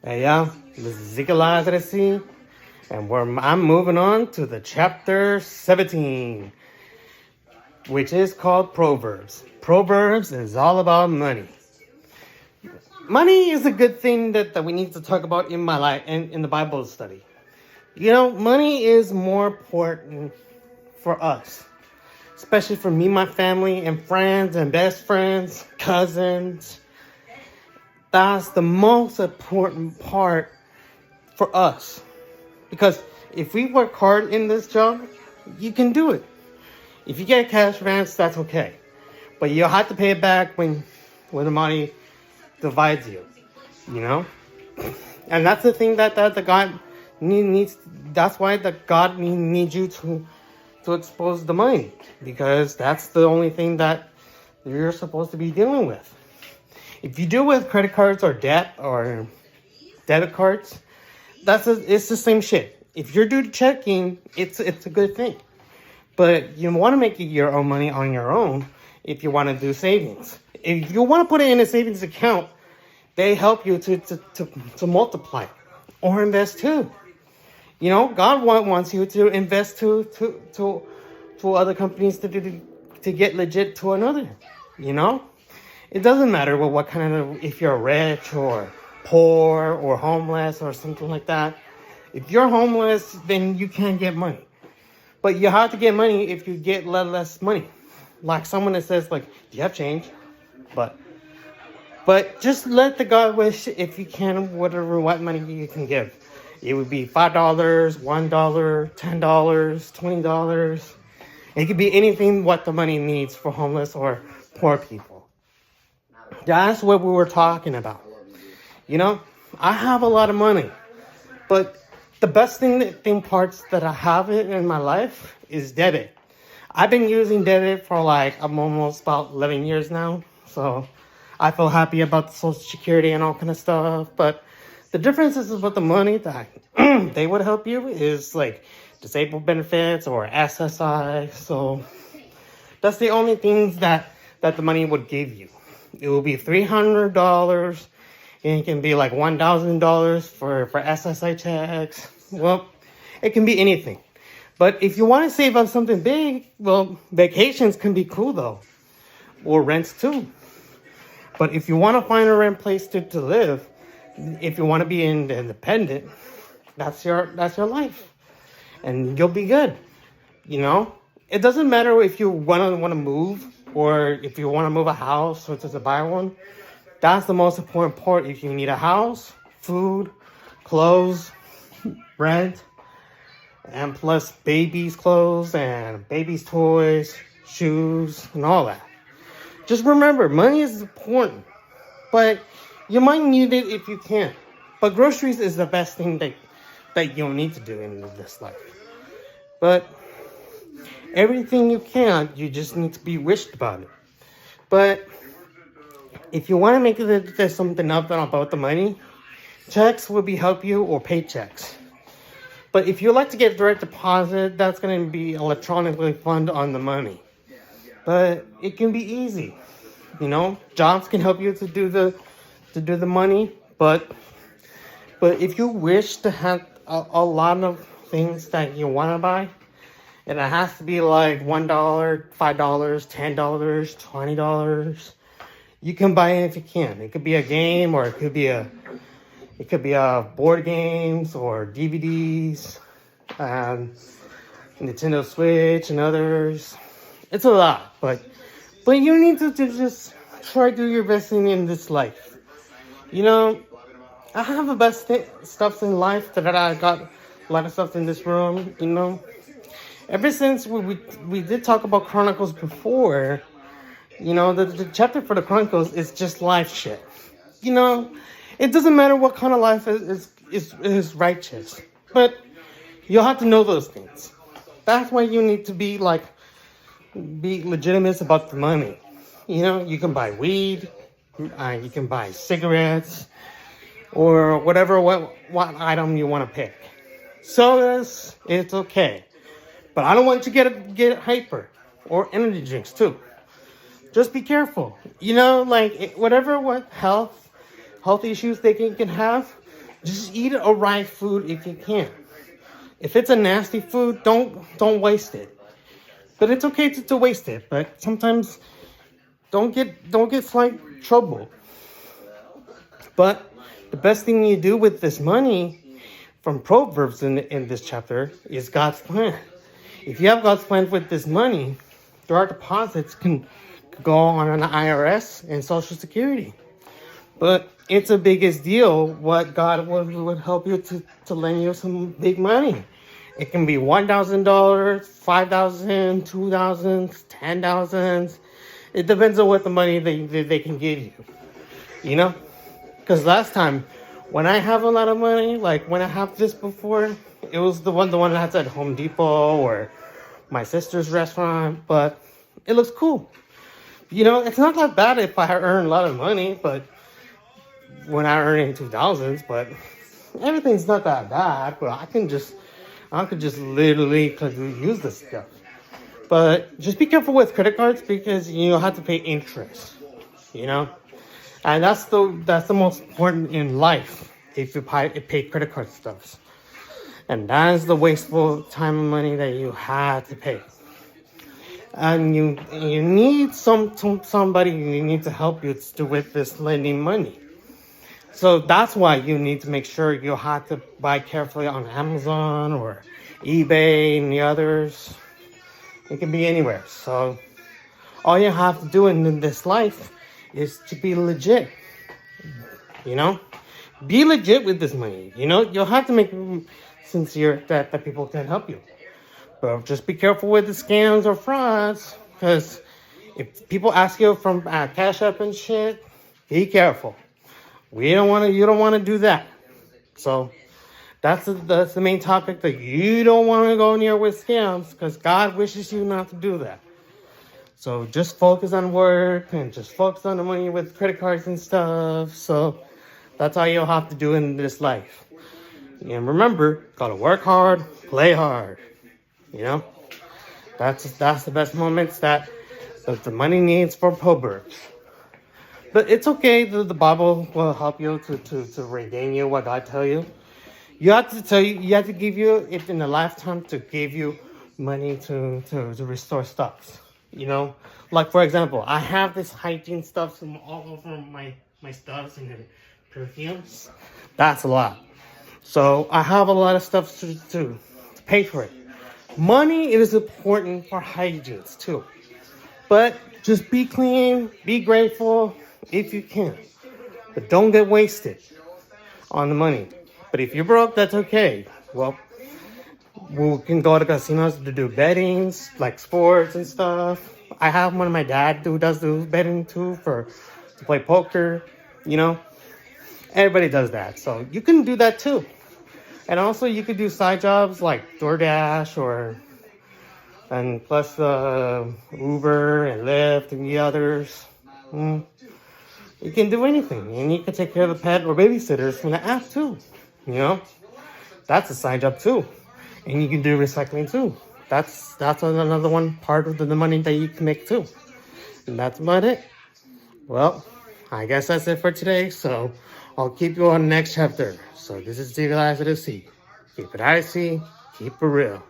Hey, yeah, this is Zika and I'm moving on to the chapter 17, which is called Proverbs. Proverbs is all about money. Money is a good thing that we need to talk about in my life and in the Bible study. You know, money is more important for us, especially for me, my family, and friends, and best friends, cousins. That's the most important part for us. Because if we work hard in this job, you can do it. If you get a cash advance, that's okay. But you'll have to pay it back when the money divides you, you know? And that's the thing that the God needs. That's why the God needs you to expose the money. Because that's the only thing that you're supposed to be dealing with. If you deal with credit cards or debt or debit cards, it's the same shit. If you're due to checking, it's a good thing. But you want to make your own money on your own if you want to do savings. If you want to put it in a savings account, they help you to multiply or invest too. You know, God wants you to invest to other companies to get legit to another. You know, it doesn't matter what kind of, if you're rich or poor or homeless or something like that. If you're homeless, then you can't get money. But you have to get money if you get less money. Like someone that says, like, do you have change? But just let the God wish if you can, what money you can give. It would be $5, $1, $10, $20. It could be anything what the money needs for homeless or poor people. That's what we were talking about. You know, I have a lot of money, but the best thing parts that I have in my life is debit. I've been using debit for I'm almost about 11 years now, so I feel happy about the Social Security and all kind of stuff. But the difference is with the money that they would help you is like disabled benefits or SSI. So that's the only things that the money would give you. It will be $300. And it can be like $1,000 for SSI checks. Well, it can be anything. But if you want to save up something big, well, vacations can be cool though. Or rents too. But if you want to find a rent place to live, if you want to be independent, that's your life. And you'll be good. You know? It doesn't matter if you want to move or if you want to move a house or to buy one. That's the most important part. If you need a house, food, clothes, rent, and plus baby's clothes and baby's toys, shoes, and all that. Just remember, money is important, but you might need it if you can't. But groceries is the best thing that you'll need to do in this life. But everything you can, you just need to be wished about it. But if you want to make there's something up about the money, checks will help you or paychecks. But if you like to get direct deposit, that's going to be electronically fund on the money. But it can be easy. You know, jobs can help you to do the money. But if you wish to have a lot of things that you want to buy, and it has to be like $1, $5, $10, $20. You can buy it if you can. It could be a game, or it could be a board games or DVDs, Nintendo Switch and others. It's a lot, but you need to just try to do your best thing in this life. You know, I have the best stuff in life that I got a lot of stuff in this room. You know, ever since we did talk about Chronicles before. You know, the chapter for the Chronicles is just life shit. You know, it doesn't matter what kind of life is righteous. But you'll have to know those things. That's why you need to be legitimate about the money. You know, you can buy weed, you can buy cigarettes, or whatever what item you want to pick. Sodas, it's okay. But I don't want you to get hyper or energy drinks too. Just be careful. You know, like what health issues they can have, Just eat a right food if you can. If it's a nasty food, don't waste it. But it's okay to waste it. But sometimes don't get slight trouble. But the best thing you do with this money from Proverbs in this chapter is God's plan. If you have God's plan with this money, direct deposits can go on an IRS and Social Security. But it's a biggest deal what God would help you to lend you some big money. It can be $1,000, $5,000, $2,000, $10,000. It depends on what the money they can give you. You know? Because last time, when I have a lot of money, like when I have this before, it was the one that's at Home Depot or my sister's restaurant. But it looks cool. You know, it's not that bad if I earn a lot of money, but when I earn in 2000s, but everything's not that bad. But I could just literally use this stuff. But just be careful with credit cards because you'll have to pay interest. You know, and that's the most important in life if you pay credit card stuff. And that is the wasteful time and money that you had to pay. And you need somebody you need to help you with this lending money. So that's why you need to make sure you have to buy carefully on Amazon or eBay and the others. It can be anywhere. So all you have to do in this life is to be legit. You know? Be legit with this money. You know? You'll have to make it sincere that people can help you. But just be careful with the scams or frauds. Because if people ask you from Cash App and shit, be careful. You don't want to do that. So that's the main topic that you don't want to go near with scams because God wishes you not to do that. So just focus on work and just focus on the money with credit cards and stuff. So that's all you'll have to do in this life. And remember, gotta work hard, play hard. You know, that's the best moments that the money needs for Proverbs. But it's okay. The Bible will help you to regain you what God tell you. You have to give you it in a lifetime to give you money to restore stuff. You know, like for example, I have this hygiene stuff from all over my stuffs and perfumes. That's a lot. So I have a lot of stuff to pay for it. Money is important for hygiene too. But just be clean, be grateful if you can. But don't get wasted on the money. But if you're broke, that's okay. Well, we can go to casinos to do bettings, like sports and stuff. I have one of my dad who does do betting too to play poker, you know. Everybody does that. So you can do that too. And also you could do side jobs like DoorDash and plus Uber and Lyft and the others. You can do anything. And you can take care of the pet or babysitters from the app too. You know? That's a side job too. And you can do recycling too. That's another one part of the money that you can make too. And that's about it. Well, I guess that's it for today. So I'll keep you on the next chapter. So this is Eagle Eyes of the Sea. Keep it icy, keep it real.